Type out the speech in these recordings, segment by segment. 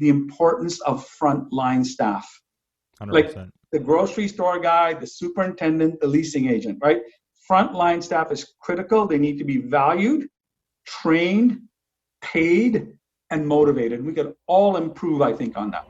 the importance of frontline staff. 100%. Like the grocery store guy, the superintendent, the leasing agent, right? Frontline staff is critical. They need to be valued, trained, paid, and motivated. We could all improve, I think, on that.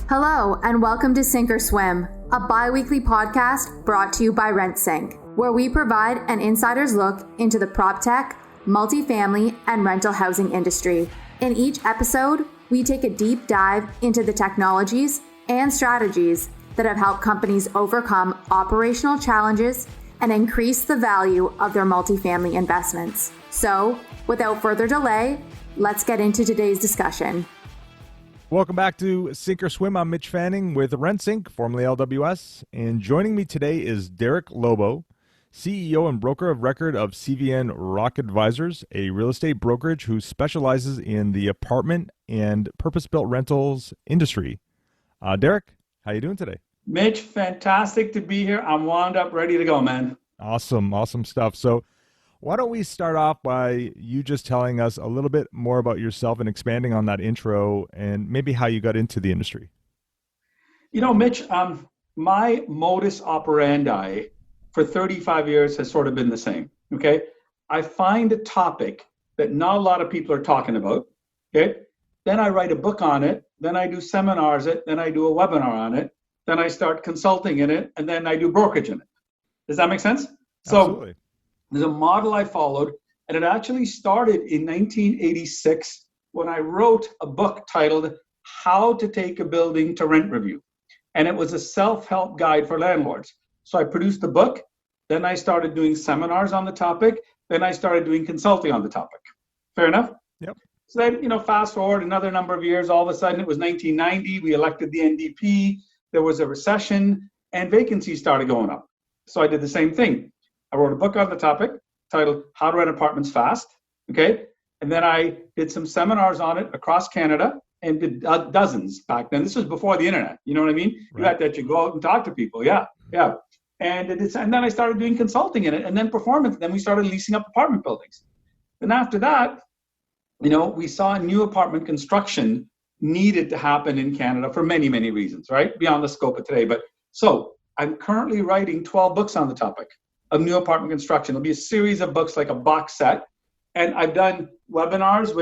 Hello, and welcome to Sink or Swim, a bi-weekly podcast brought to you by RentSync, where we provide an insider's look into the prop tech, multifamily, and rental housing industry. In each episode, we take a deep dive into the technologies and strategies that have helped companies overcome operational challenges and increase the value of their multifamily investments. So, without further delay, let's get into today's discussion. Welcome back to Sink or Swim. I'm Mitch Fanning with RentSync, formerly LWS, and joining me today is Derek Lobo, CEO and broker of record of SVN Rock Advisors, a real estate brokerage who specializes in the apartment and purpose-built rentals industry. Derek, how you doing today? Mitch, fantastic to be here. I'm wound up, ready to go, man. Awesome stuff. So why don't we start off by you just telling us a little bit more about yourself and expanding on that intro and maybe how you got into the industry. You know, Mitch, my modus operandi for 35 years has sort of been the same, okay? I find a topic that not a lot of people are talking about, okay? Then I write a book on it, then I do seminars it, then I do a webinar on it, then I start consulting in it, and then I do brokerage in it. Does that make sense? Absolutely. So there's a model I followed, and it actually started in 1986 when I wrote a book titled How to Take a Building to Rent Review. And it was a self-help guide for landlords. So I produced the book, then I started doing seminars on the topic, then I started doing consulting on the topic. Fair enough? Yep. So then, fast forward another number of years, all of a sudden it was 1990, we elected the NDP, there was a recession, and vacancies started going up. So I did the same thing. I wrote a book on the topic titled How to Rent Apartments Fast, okay? And then I did some seminars on it across Canada and did dozens back then. This was before the internet, you know what I mean? Right. You had to actually go out and talk to people, yeah. And then I started doing consulting in it, and then performance. Then we started leasing up apartment buildings. And after that, we saw new apartment construction needed to happen in Canada for many, many reasons, right? Beyond the scope of today. But so I'm currently writing 12 books on the topic of new apartment construction. It'll be a series of books, like a box set. And I've done webinars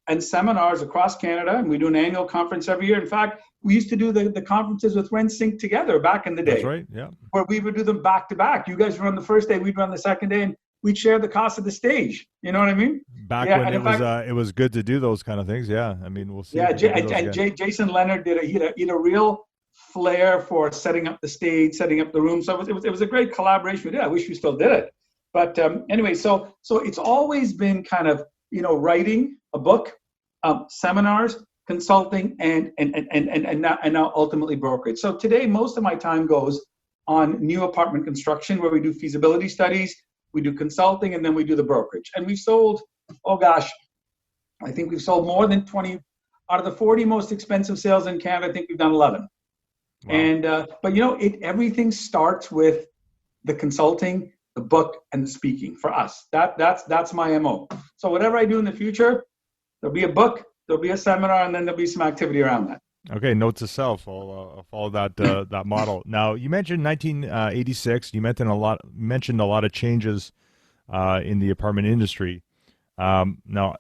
and seminars across Canada, and we do an annual conference every year. In fact, we used to do the conferences with RentSync together back in the day. That's right, yeah. Where we would do them back to back. You guys run the first day, we'd run the second day, and we'd share the cost of the stage. You know what I mean? Back when it was good to do those kind of things, yeah. I mean, we'll see. Yeah, Jason Leonard he had a real flair for setting up the stage, setting up the room. So it was a great collaboration. Yeah, I wish we still did it. But anyway, so it's always been kind of, writing a book, seminars, consulting, and now ultimately brokerage. So today, most of my time goes on new apartment construction, where we do feasibility studies, we do consulting, and then we do the brokerage. And we've sold, I think we've sold more than 20 out of the 40 most expensive sales in Canada. I think we've done 11. Wow. And but everything starts with the consulting, the book, and the speaking for us. That's my MO. So whatever I do in the future, there'll be a book, there'll be a seminar, and then there'll be some activity around that. Okay, note to self. I'll follow that model. Now, you mentioned 1986. You mentioned a lot of changes in the apartment industry. Now,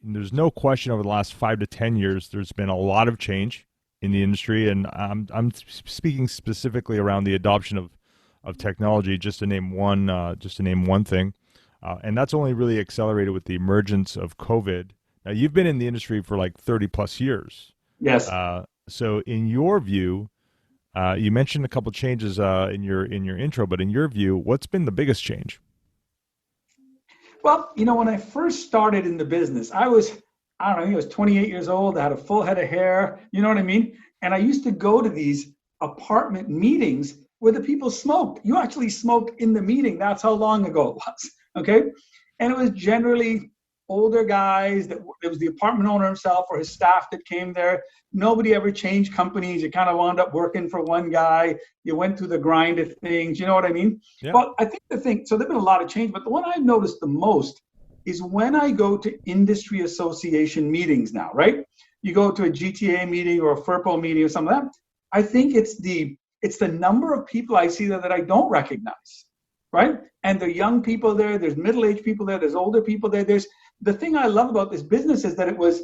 there's no question over the last 5 to 10 years, there's been a lot of change in the industry, and I'm speaking specifically around the adoption of technology, just to name one thing, and that's only really accelerated with the emergence of COVID. Now, you've been in the industry for like 30 plus years. Yes. So in your view, you mentioned a couple changes in your intro, but in your view, what's been the biggest change? Well, when I first started in the business, I was 28 years old. I had a full head of hair, you know what I mean? And I used to go to these apartment meetings where the people smoked. You actually smoked in the meeting. That's how long ago it was, okay? And it was generally older guys. It was the apartment owner himself or his staff that came there. Nobody ever changed companies. You kind of wound up working for one guy. You went through the grind of things. You know what I mean? Yeah. But I think so there's been a lot of change, but the one I've noticed the most is when I go to industry association meetings now, right? you go to a GTA meeting or a FERPO meeting or something like that, I think it's the number of people I see there that I don't recognize, right? And there are young people there, there's middle-aged people there, there's older people there. There's the thing I love about this business is that it was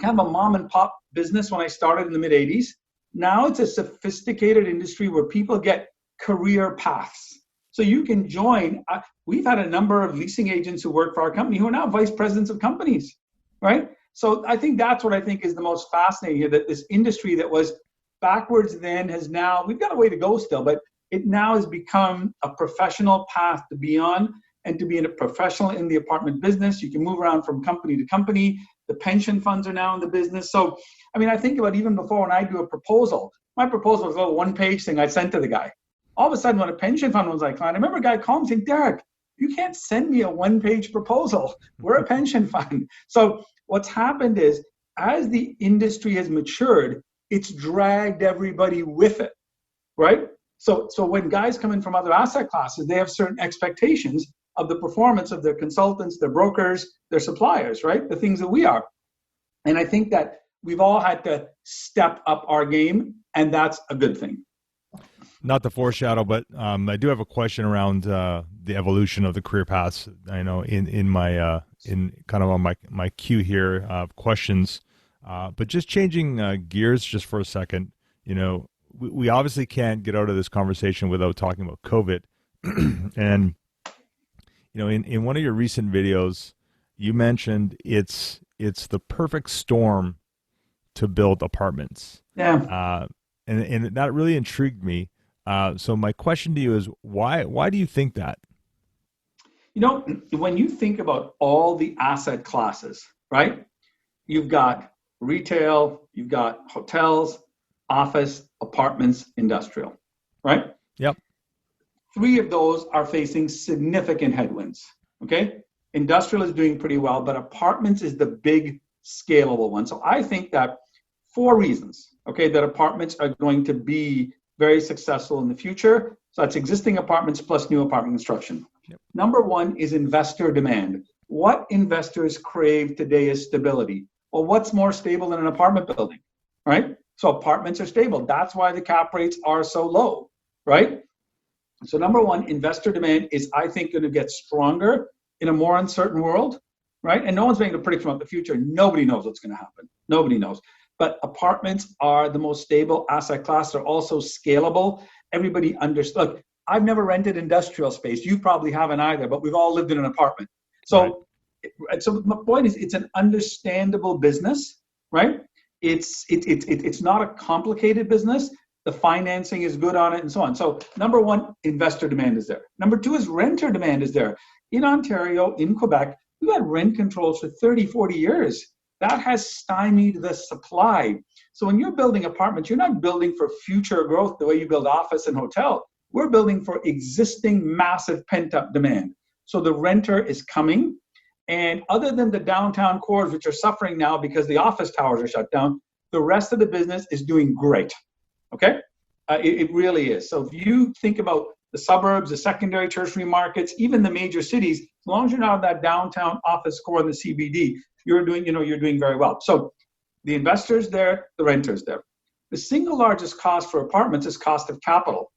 kind of a mom and pop business when I started in the mid-'80s. Now it's a sophisticated industry where people get career paths. So you can join. We've had a number of leasing agents who work for our company who are now vice presidents of companies, right? So I think that's what I think is the most fascinating here, that this industry that was backwards then has now, we've got a way to go still, but it now has become a professional path to be on and to be a professional in the apartment business. You can move around from company to company. The pension funds are now in the business. So, I mean, I think about even before when I do a proposal, my proposal was a little one-page thing I sent to the guy. All of a sudden, when a pension fund was like, client, I remember a guy called me saying, Derek, you can't send me a one-page proposal. We're a pension fund. So what's happened is, as the industry has matured, it's dragged everybody with it, right? So when guys come in from other asset classes, they have certain expectations of the performance of their consultants, their brokers, their suppliers, right? The things that we are. And I think that we've all had to step up our game, and that's a good thing. Not to foreshadow, but I do have a question around the evolution of the career paths. I know in my in kind of on my queue here of questions, but just changing gears just for a second. You know, we obviously can't get out of this conversation without talking about COVID, and you know, in one of your recent videos, you mentioned it's the perfect storm to build apartments. Yeah. And that really intrigued me. So my question to you is, why do you think that? You know, when you think about all the asset classes, right? You've got retail, you've got hotels, office, apartments, industrial, right? Yep. 3 of those are facing significant headwinds, okay? Industrial is doing pretty well, but apartments is the big scalable one. So I think that 4 reasons, okay, that apartments are going to be very successful in the future. So that's existing apartments plus new apartment construction. Yep. Number 1 is investor demand. What investors crave today is stability. Well, what's more stable than an apartment building, right? So apartments are stable. That's why the cap rates are so low, right? So number 1, investor demand is, I think, going to get stronger in a more uncertain world, right? And no one's making a prediction about the future. Nobody knows what's going to happen. Nobody knows. But apartments are the most stable asset class. They're also scalable. Everybody understood. Look, I've never rented industrial space. You probably haven't either, but we've all lived in an apartment. So, right. So my point is, it's an understandable business, right? It's not a complicated business. The financing is good on it and so on. So number 1, investor demand is there. Number 2 is renter demand is there. In Ontario, in Quebec, we've had rent controls for 30, 40 years. That has stymied the supply. So when you're building apartments, you're not building for future growth the way you build office and hotel. We're building for existing massive pent-up demand. So the renter is coming. And other than the downtown cores, which are suffering now because the office towers are shut down, the rest of the business is doing great. Okay? It really is. So if you think about the suburbs, the secondary, tertiary markets, even the major cities, as long as you're not in that downtown office core in the CBD, you're doing very well. So the investors there, the renters there. The single largest cost for apartments is cost of capital.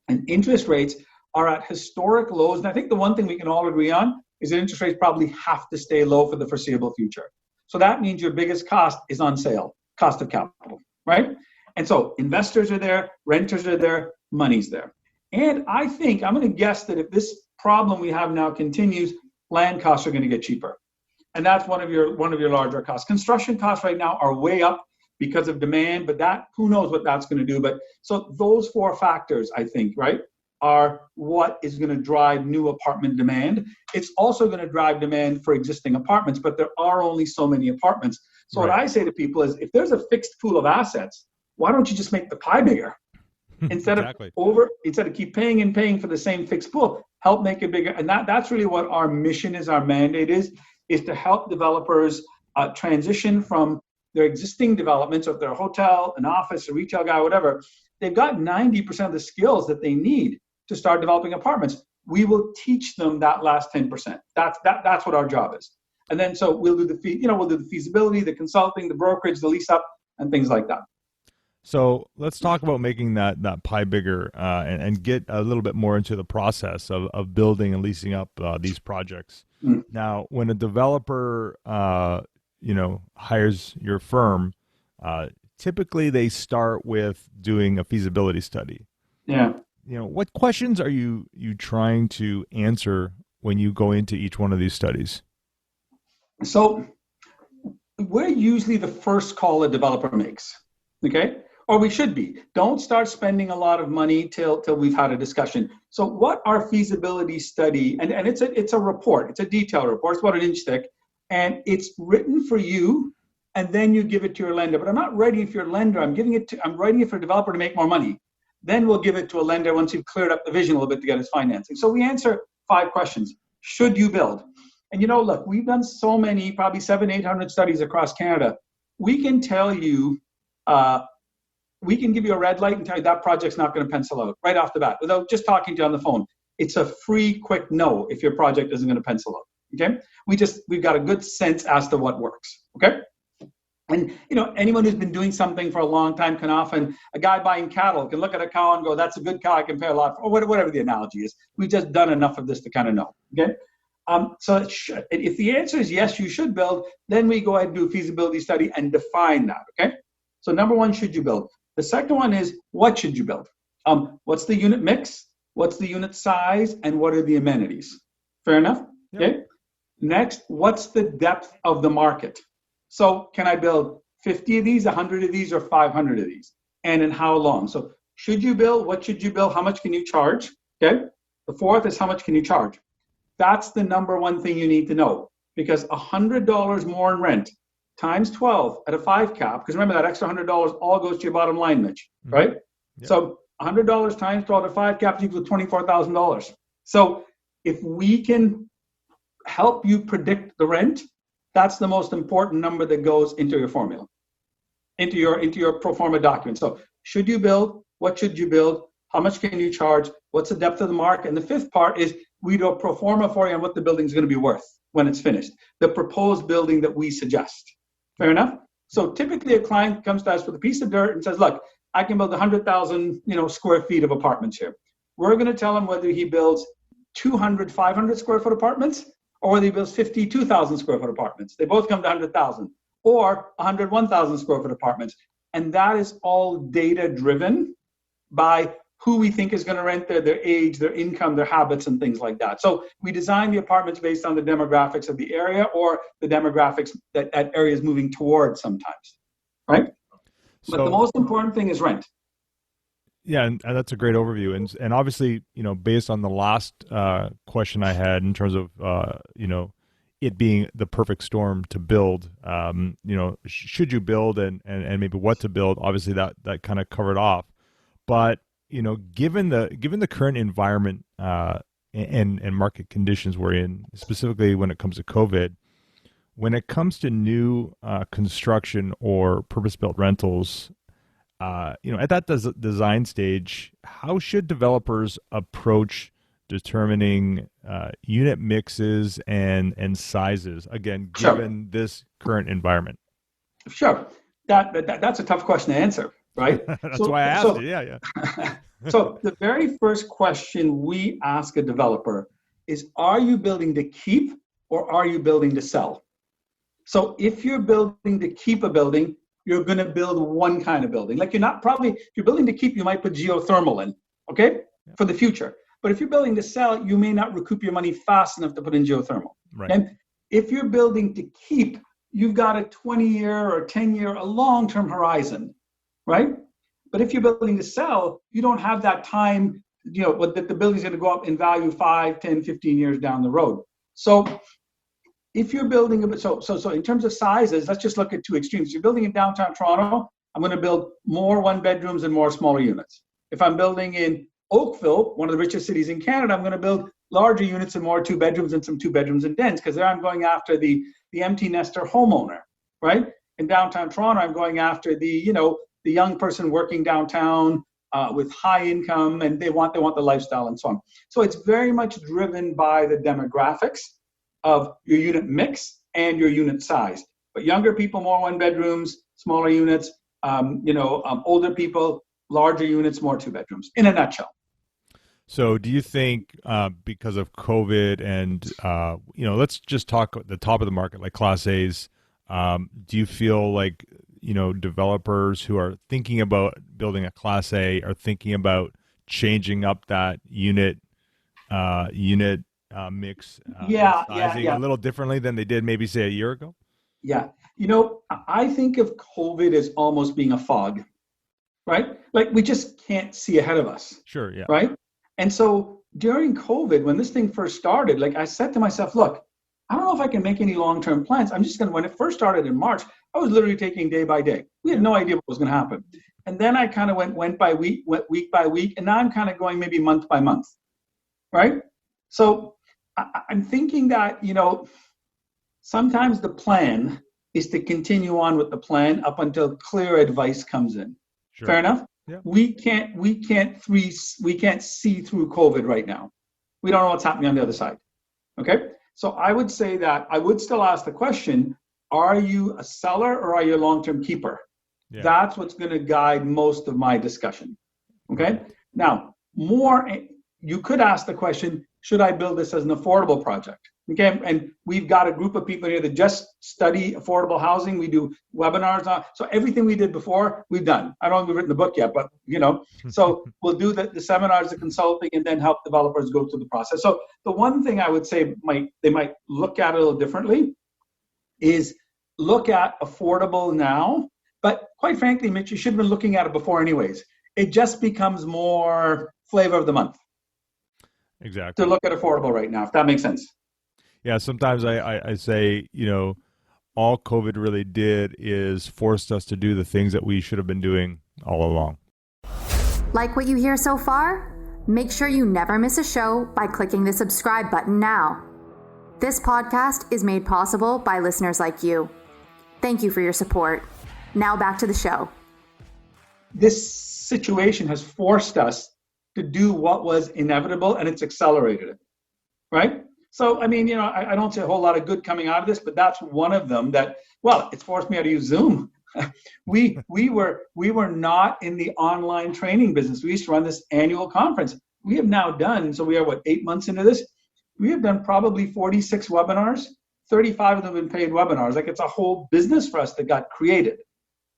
And interest rates are at historic lows. And I think the one thing we can all agree on is that interest rates probably have to stay low for the foreseeable future. So that means your biggest cost is on sale, cost of capital, right? And so investors are there, renters are there, money's there. And I think, I'm going to guess that if this problem we have now continues, land costs are going to get cheaper. And that's one of your larger costs. Construction costs right now are way up because of demand, but that, who knows what that's going to do. But so those 4 factors, I think, right, are what is going to drive new apartment demand. It's also going to drive demand for existing apartments, but there are only so many apartments. So What I say to people is, if there's a fixed pool of assets, why don't you just make the pie bigger? Instead of keep paying and paying for the same fixed pool, help make it bigger. And that's really what our mission is, our mandate is to help developers transition from their existing developments, if they're a hotel, an office, a retail guy, whatever. They've got 90% of the skills that they need to start developing apartments. We will teach them that last 10%. That's what our job is. And then so we'll do the feasibility, the consulting, the brokerage, the lease up, and things like that. So let's talk about making that pie bigger and get a little bit more into the process of building and leasing up these projects. Now, when a developer hires your firm, typically they start with doing a feasibility study. Yeah. What questions are you trying to answer when you go into each one of these studies? So we're usually the first call a developer makes, okay? Or we should be. Don't start spending a lot of money till we've had a discussion. So what our feasibility study, and it's a report, it's a detailed report, it's about an inch thick, and it's written for you, and then you give it to your lender. But I'm not writing it for your lender, I'm writing it for a developer to make more money. Then we'll give it to a lender once you've cleared up the vision a little bit to get his financing. So we answer 5 questions. Should you build? And look, we've done so many, probably 700-800 studies across Canada. We can tell you, we can give you a red light and tell you that project's not going to pencil out right off the bat without just talking to you on the phone. It's a free, quick no if your project isn't going to pencil out. Okay, we've got a good sense as to what works. Okay, and anyone who's been doing something for a long time can often, a guy buying cattle can look at a cow and go, "That's a good cow. I can pay a lot for," or whatever the analogy is. We've just done enough of this to kind of know. Okay. So if the answer is yes, you should build, then we go ahead and do a feasibility study and define that. Okay. So number 1, should you build? The second one is, what should you build? What's the unit mix? What's the unit size? And what are the amenities? Fair enough? Yep. Okay. Next, what's the depth of the market? So can I build 50 of these, 100 of these, or 500 of these? And in how long? So should you build? What should you build? How much can you charge? Okay. The fourth is, how much can you charge? That's the number 1 thing you need to know, because $100 more in rent times 12 at a 5 cap, because remember that extra $100 all goes to your bottom line, Mitch, right? Yep. So $100 times 12 at 5 cap equals $24,000. So if we can help you predict the rent, that's the most important number that goes into your formula, into your pro forma document. So should you build? What should you build? How much can you charge? What's the depth of the market? And the 5th part is, we do a pro forma for you on what the building is going to be worth when it's finished, the proposed building that we suggest. Fair enough? So typically a client comes to us with a piece of dirt and says, look, I can build 100,000 square feet of apartments here. We're going to tell him whether he builds 200, 500 square foot apartments, or whether he builds 52,000 square foot apartments. They both come to 100,000, or 101,000 square foot apartments. And that is all data driven by who we think is going to rent there, their age, their income, their habits, and things like that. So we design the apartments based on the demographics of the area, or the demographics that area is moving towards sometimes, right? But the most important thing is rent. Yeah, and that's a great overview. And obviously, based on the last question I had in terms of, it being the perfect storm to build, should you build and maybe what to build, obviously that kind of covered off. But given the current environment and market conditions we're in, specifically when it comes to COVID, when it comes to new construction or purpose-built rentals, at that design stage, how should developers approach determining unit mixes and sizes? Again, given this current environment. Sure, that's a tough question to answer. Right? That's why I asked it. Yeah. So the very first question we ask a developer is, are you building to keep or are you building to sell? So if you're building to keep a building, you're going to build one kind of building. Like if you're building to keep, you might put geothermal in, okay, for the future. But if you're building to sell, you may not recoup your money fast enough to put in geothermal. Right. And if you're building to keep, you've got a 20-year or 10-year, a long-term horizon. Right? But if you're building to sell, you don't have that time, but the building's going to go up in value 5, 10, 15 years down the road. So if you're building, so in terms of sizes, let's just look at 2 extremes. If you're building in downtown Toronto, I'm going to build more 1-bedrooms and more smaller units. If I'm building in Oakville, one of the richest cities in Canada, I'm going to build larger units and more 2-bedrooms and some 2-bedrooms and dens, because there I'm going after the empty nester homeowner, right? In downtown Toronto, I'm going after the young person working downtown with high income, and they want the lifestyle and so on. So it's very much driven by the demographics of your unit mix and your unit size. But younger people, more one bedrooms, smaller units, older people, larger units, more two bedrooms, in a nutshell. So do you think because of COVID and, let's just talk at the top of the market, like Class A's, do you feel like, developers who are thinking about building a Class A are thinking about changing up that unit mix sizing a little differently than they did maybe, say, a year ago? Yeah. I think of COVID as almost being a fog, right? Like we just can't see ahead of us. Sure, yeah. Right? And so during COVID, when this thing first started, like I said to myself, look, I don't know if I can make any long-term plans. I'm just going to, when it first started in March, I was literally taking day by day. We had no idea what was going to happen. And then I kind of went week by week, and now I'm kind of going maybe month by month, right? So I'm thinking that, sometimes the plan is to continue on with the plan up until clear advice comes in. Sure. Fair enough? Yeah. We can't see through COVID right now. We don't know what's happening on the other side. Okay? So I would say that I would still ask the question, are you a seller or are you a long-term keeper? Yeah. That's what's going to guide most of my discussion. Okay? Now, you could ask the question, should I build this as an affordable project? Okay, and we've got a group of people here that just study affordable housing. We do webinars on, so everything we did before, we've done. I don't know if we've written the book yet, but so we'll do the seminars, the consulting, and then help developers go through the process. So the one thing I would say they might look at it a little differently is look at affordable now, but quite frankly, Mitch, you should have been looking at it before anyways. It just becomes more flavor of the month. Exactly. To look at affordable right now, if that makes sense. Yeah, sometimes I say, all COVID really did is forced us to do the things that we should have been doing all along. Like what you hear so far? Make sure you never miss a show by clicking the subscribe button now. This podcast is made possible by listeners like you. Thank you for your support. Now back to the show. This situation has forced us to do what was inevitable, and it's accelerated it, right? So, I don't see a whole lot of good coming out of this, but that's one of them it's forced me how to use Zoom. We were not in the online training business. We used to run this annual conference. We have now done, so we are 8 months into this? We have done probably 46 webinars. 35 of them have been paid webinars. Like it's a whole business for us that got created,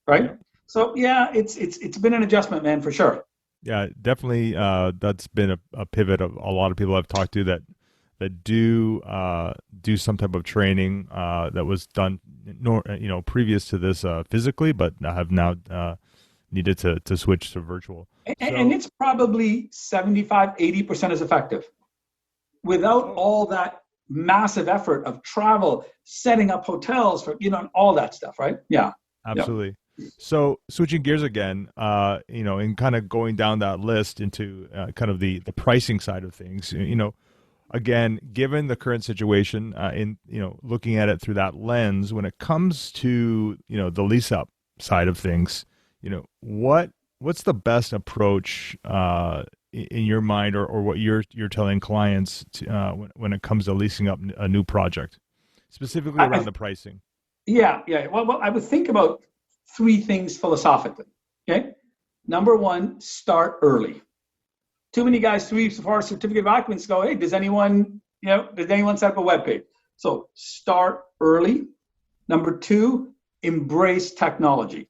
right? So yeah, it's been an adjustment, man, for sure. Yeah, definitely. That's been a pivot of a lot of people I've talked to that do some type of training that was done, previous to this physically, but have now needed to switch to virtual. And it's probably 75-80% as effective without all that massive effort of travel, setting up hotels for and all that stuff, right? Yeah, absolutely. Yep. So switching gears again, and kind of going down that list into kind of the pricing side of things, again, given the current situation, looking at it through that lens, when it comes to the lease up side of things, what's the best approach in your mind, or what you're telling clients to, when it comes to leasing up a new project, specifically around the pricing? Yeah. Well, I would think about three things philosophically. Okay, number one, start early. Too many guys 3 weeks before a certificate of occupancy go, hey, does anyone set up a web page? So start early. Number two, embrace technology.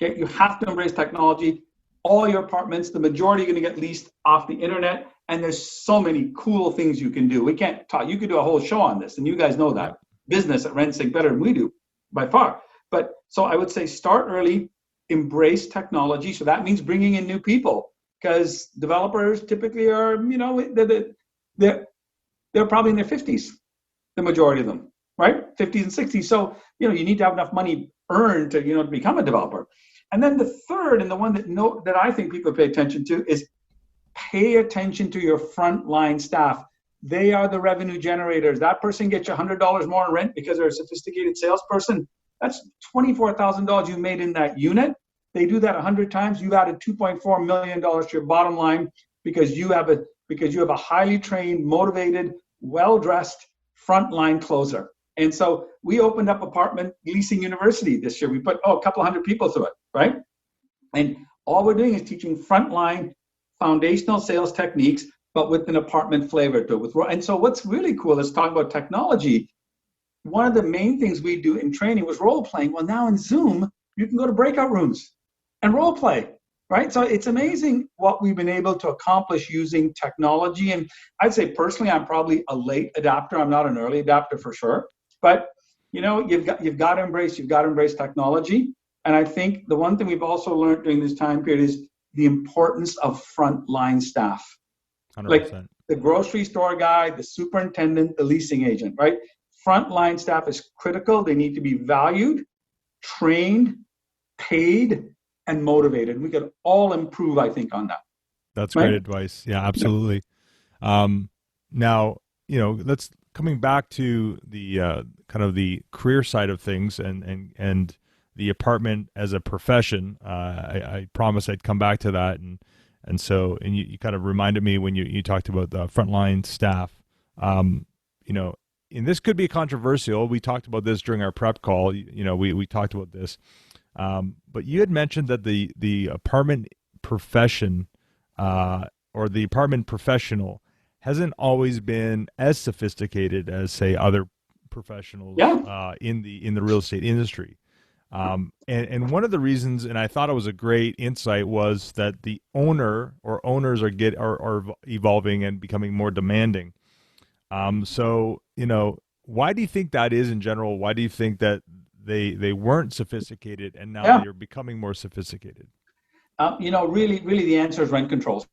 Okay, you have to embrace technology. All your apartments, the majority are going to get leased off the internet, and there's so many cool things you can do. We can't talk. You could do a whole show on this, and you guys know that. Business at RentSync better than we do, by far. But so I would say start early, embrace technology. So that means bringing in new people. Because developers typically are, they're probably in their 50s, the majority of them, right? 50s and 60s. So, you need to have enough money earned to become a developer. And then the third, and the one that I think people pay attention to, is pay attention to your frontline staff. They are the revenue generators. That person gets you $100 more in rent because they're a sophisticated salesperson. That's $24,000 you made in that unit. They do that 100 times. You've added $2.4 million to your bottom line because you have a highly trained, motivated, well-dressed frontline closer. And so we opened up Apartment Leasing University this year. We put, a couple of hundred people through it, right? And all we're doing is teaching frontline foundational sales techniques, but with an apartment flavor to it. And so what's really cool is talking about technology. One of the main things we do in training was role playing. Well, now in Zoom, you can go to breakout rooms and role play, right? So it's amazing what we've been able to accomplish using technology. And I'd say personally, I'm probably a late adapter. I'm not an early adapter for sure. But you've got to embrace technology. And I think the one thing we've also learned during this time period is the importance of frontline staff. 100%. Like the grocery store guy, the superintendent, the leasing agent, right? Frontline staff is critical. They need to be valued, trained, paid, and motivated. We could all improve, I think, on that. That's great advice. Yeah, absolutely. Now, let's coming back to the kind of the career side of things and the apartment as a profession. I promised I'd come back to that, and so you kind of reminded me when you talked about the frontline staff. And this could be controversial. We talked about this during our prep call. We talked about this, but you had mentioned that the apartment profession or the apartment professional hasn't always been as sophisticated as, say, other professionals in the real estate industry. And one of the reasons, and I thought it was a great insight, was that the owner or owners are evolving and becoming more demanding. So why do you think that is in general? Why do you think that they weren't sophisticated and now they're becoming more sophisticated? Really the answer is rent controls.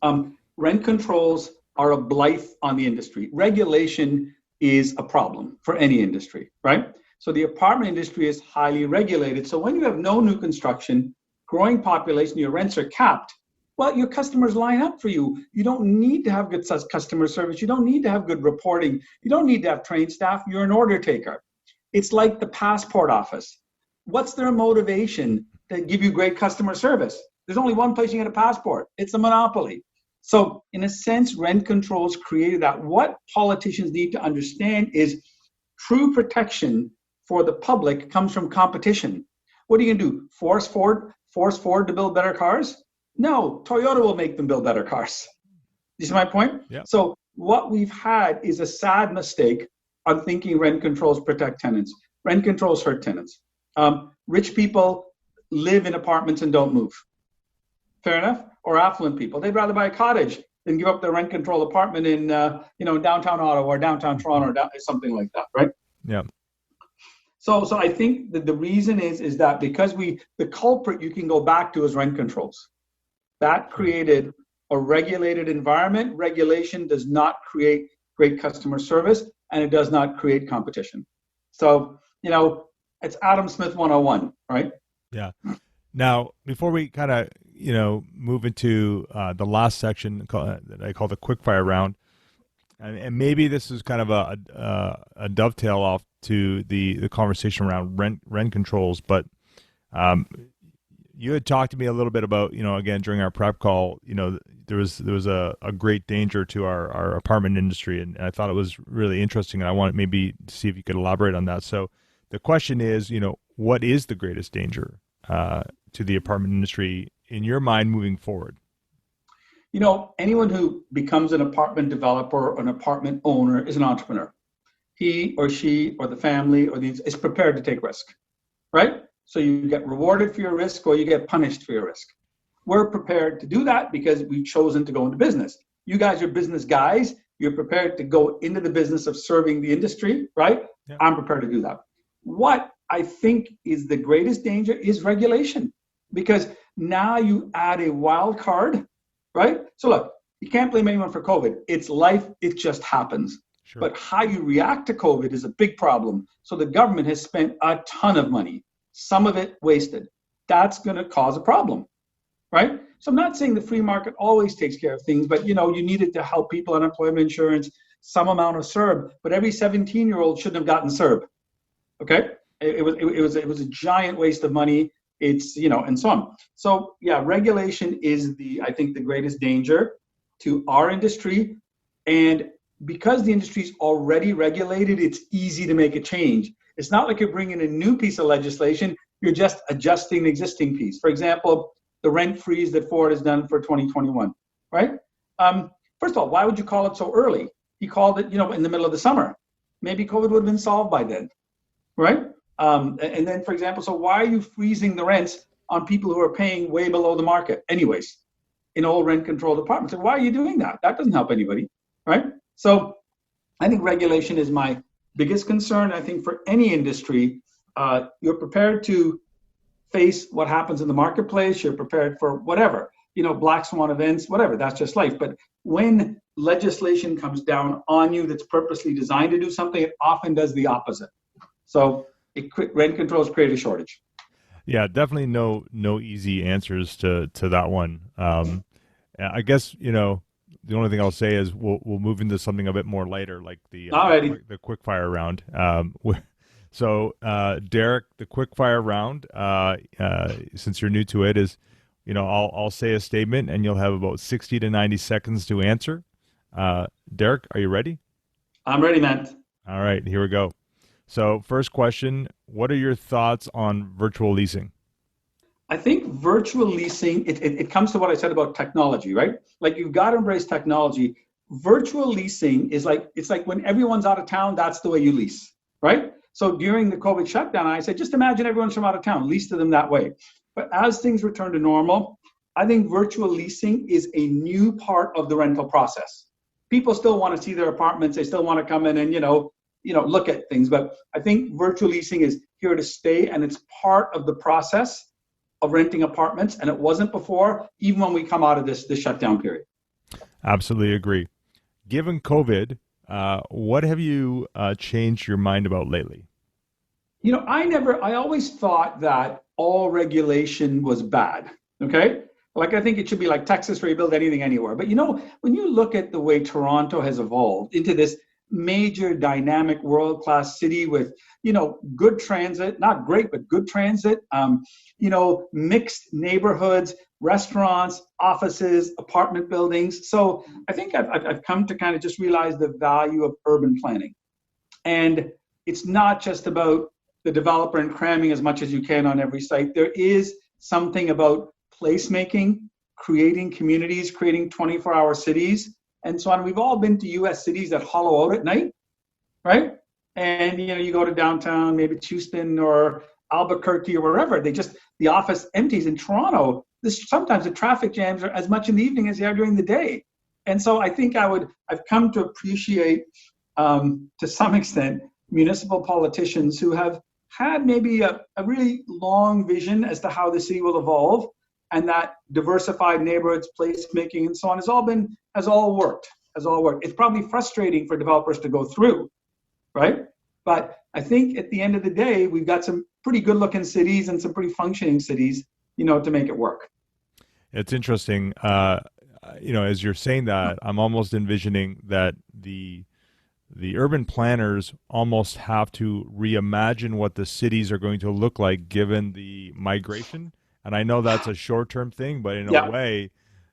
Rent controls are a blight on the industry. Regulation is a problem for any industry, right? So the apartment industry is highly regulated. So when you have no new construction, growing population, your rents are capped, well, your customers line up for you. You don't need to have good customer service. You don't need to have good reporting. You don't need to have trained staff. You're an order taker. It's like the passport office. What's their motivation to give you great customer service? There's only one place you get a passport. It's a monopoly. So in a sense, rent controls created that. What politicians need to understand is true protection for the public comes from competition. What are you going to do? Force Ford to build better cars? No, Toyota will make them build better cars. You see my point? Yeah. So what we've had is a sad mistake on thinking rent controls protect tenants. Rent controls hurt tenants. Rich people live in apartments and don't move. Fair enough? Or affluent people. They'd rather buy a cottage than give up their rent control apartment in downtown Ottawa or downtown Toronto or something like that, right? Yeah. So I think that the reason is that because the culprit you can go back to is rent controls. That created a regulated environment. Regulation does not create great customer service, and it does not create competition. So, it's Adam Smith 101, right? Yeah. Now, before we kind of, move into the last section that I call the quickfire round, and maybe this is kind of a dovetail off to the conversation around rent controls, but you had talked to me a little bit about, again, during our prep call, there was a great danger to our apartment industry, and I thought it was really interesting, and I wanted maybe to see if you could elaborate on that. So the question is, what is the greatest danger to the apartment industry in your mind moving forward? Anyone who becomes an apartment developer or an apartment owner is an entrepreneur. He or she or the family is prepared to take risk, right? So you get rewarded for your risk or you get punished for your risk. We're prepared to do that because we've chosen to go into business. You guys are business guys. You're prepared to go into the business of serving the industry, right? Yeah. I'm prepared to do that. What I think is the greatest danger is regulation, because now you add a wild card, right? So look, you can't blame anyone for COVID. It's life. It just happens. Sure. But how you react to COVID is a big problem. So the government has spent a ton of money, some of it wasted. That's going to cause a problem, right? So I'm not saying the free market always takes care of things, but you needed to help people, unemployment insurance, some amount of CERB, but every 17-year-old shouldn't have gotten CERB. Okay? It was a giant waste of money. It's, and so on. So yeah, regulation is I think the greatest danger to our industry. And because the industry is already regulated, it's easy to make a change. It's not like you're bringing a new piece of legislation, you're just adjusting the existing piece. For example, the rent freeze that Ford has done for 2021, right? First of all, why would you call it so early? He called it, in the middle of the summer. Maybe COVID would have been solved by then, right? And then, for example, so why are you freezing the rents on people who are paying way below the market anyways in all rent-controlled apartments? And why are you doing that? That doesn't help anybody, right? So I think regulation is my biggest concern. I think for any industry, you're prepared to face what happens in the marketplace. You're prepared for whatever, black swan events, whatever. That's just life. But when legislation comes down on you that's purposely designed to do something, it often does the opposite. So rent controls create a shortage. Yeah, definitely no easy answers to that one. I guess, the only thing I'll say is we'll move into something a bit more lighter, like the quick fire round. So Derek, the quick fire round, since you're new to it, is, I'll say a statement and you'll have about 60 to 90 seconds to answer. Derek, are you ready? I'm ready, Matt. All right, here we go. So first question, what are your thoughts on virtual leasing? I think virtual leasing, it comes to what I said about technology, right? Like, you've got to embrace technology. Virtual leasing is it's like when everyone's out of town, that's the way you lease, right? So during the COVID shutdown, I said, just imagine everyone's from out of town, lease to them that way. But as things return to normal, I think virtual leasing is a new part of the rental process. People still want to see their apartments. They still want to come in and, look at things. But I think virtual leasing is here to stay, and it's part of the process of renting apartments, and it wasn't before, even when we come out of this shutdown period. Absolutely agree. Given COVID, what have you changed your mind about lately? I always thought that all regulation was bad, okay? Like, I think it should be like Texas, where you build anything anywhere. But when you look at the way Toronto has evolved into this major dynamic world-class city with, good transit, not great, but good transit, mixed neighborhoods, restaurants, offices, apartment buildings. So I think I've come to kind of just realize the value of urban planning. And it's not just about the developer and cramming as much as you can on every site. There is something about placemaking, creating communities, creating 24-hour cities, and so on. We've all been to U.S. cities that hollow out at night, right? And, you go to downtown, maybe it's Houston or Albuquerque or wherever, the office empties. In Toronto, sometimes the traffic jams are as much in the evening as they are during the day. And so I think I've come to appreciate, to some extent, municipal politicians who have had maybe a really long vision as to how the city will evolve, and that diversified neighborhoods, placemaking, and so on has all worked. It's probably frustrating for developers to go through, right? But I think at the end of the day, we've got some pretty good looking cities and some pretty functioning cities, to make it work. It's interesting. As you're saying that, I'm almost envisioning that the urban planners almost have to reimagine what the cities are going to look like given the migration. And I know that's a short-term thing, but in a way,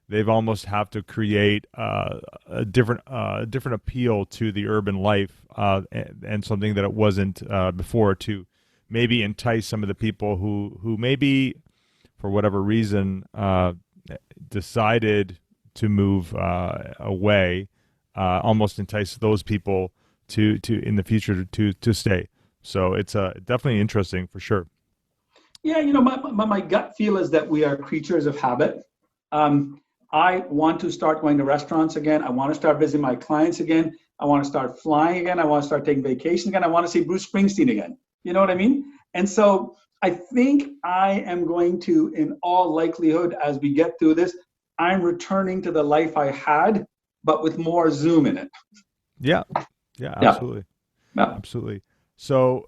they've almost have to create a different appeal to the urban life and something that it wasn't before, to maybe entice some of the people who maybe, for whatever reason, decided to move away. Almost entice those people to in the future to stay. So it's definitely interesting for sure. Yeah, my gut feel is that we are creatures of habit. I want to start going to restaurants again. I want to start visiting my clients again. I want to start flying again. I want to start taking vacations again. I want to see Bruce Springsteen again. You know what I mean? And so I think I am going to, in all likelihood, as we get through this, I'm returning to the life I had, but with more Zoom in it. Yeah, absolutely. Yeah. Absolutely. So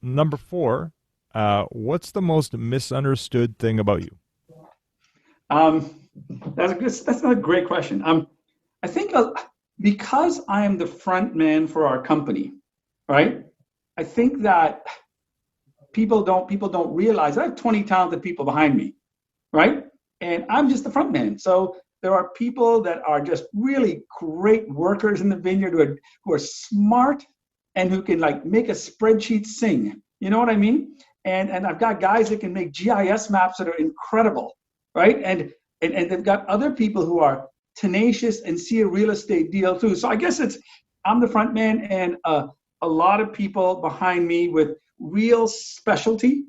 number 4, what's the most misunderstood thing about you? That's a great question. I think because I am the front man for our company, right? I think that people don't realize I have 20 talented people behind me, right? And I'm just the front man. So There are people that are just really great workers in the vineyard who are smart and who can like make a spreadsheet sing. You know what I mean? And I've got guys that can make GIS maps that are incredible, right? And they've got other people who are tenacious and see a real estate deal too. So I guess I'm the front man and a lot of people behind me with real specialty.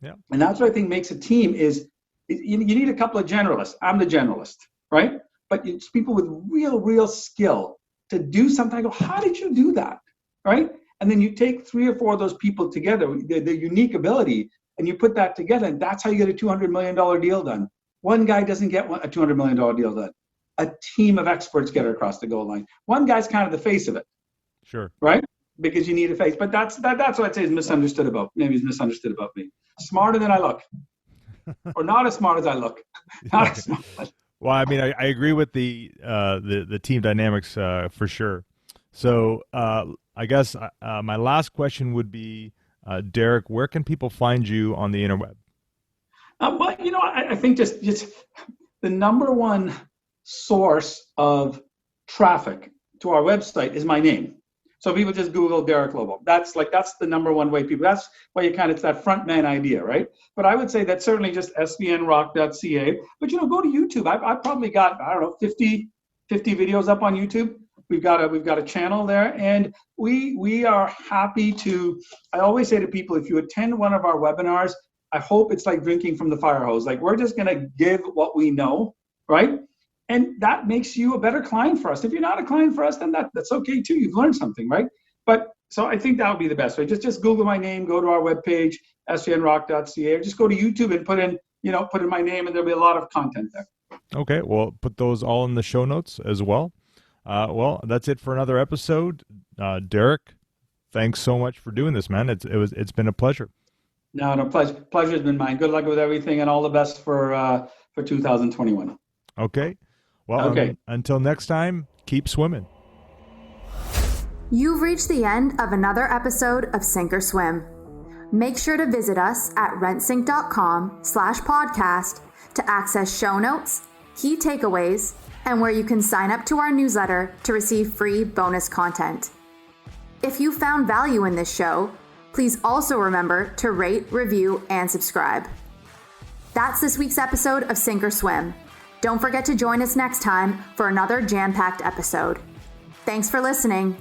Yeah. And that's what I think makes a team is you need a couple of generalists. I'm the generalist, right? But it's people with real skill to do something. I go, how did you do that, right? And then you take 3 or 4 of those people together, their unique ability, and you put that together, and that's how you get a $200 million deal done. One guy doesn't get a $200 million deal done. A team of experts get it across the goal line. One guy's kind of the face of it. Sure. Right? Because you need a face. But that's what I'd say is misunderstood about. Maybe it's misunderstood about me. Smarter than I look. Or not as smart as I look. Not as smart. Well, I mean, I agree with the team dynamics for sure. So I guess my last question would be, Derek, where can people find you on the interweb? Well, I think just the number one source of traffic to our website is my name. So people just Google Derek Lobo. That's the number one way people, that's why it's that front man idea, right? But I would say that certainly just svnrock.ca. But, go to YouTube. I've probably got, 50 videos up on YouTube. We've got a channel there, and we are happy to, I always say to people, if you attend one of our webinars, I hope it's like drinking from the fire hose. Like, we're just going to give what we know, right? And that makes you a better client for us. If you're not a client for us, then that's okay too. You've learned something, right? But so I think that would be the best way. Just Google my name, go to our webpage, svnrock.ca, or just go to YouTube and put in my name, and there'll be a lot of content there. Okay, well, put those all in the show notes as well. Well, that's it for another episode. Derek, thanks so much for doing this, man. It's been a pleasure. No, pleasure's been mine. Good luck with everything, and all the best for 2021. Okay. Well, okay. Until next time, keep swimming. You've reached the end of another episode of Sink or Swim. Make sure to visit us at rentsync.com/podcast to access show notes, key takeaways, and where you can sign up to our newsletter to receive free bonus content. If you found value in this show, please also remember to rate, review, and subscribe. That's this week's episode of Sink or Swim. Don't forget to join us next time for another jam-packed episode. Thanks for listening.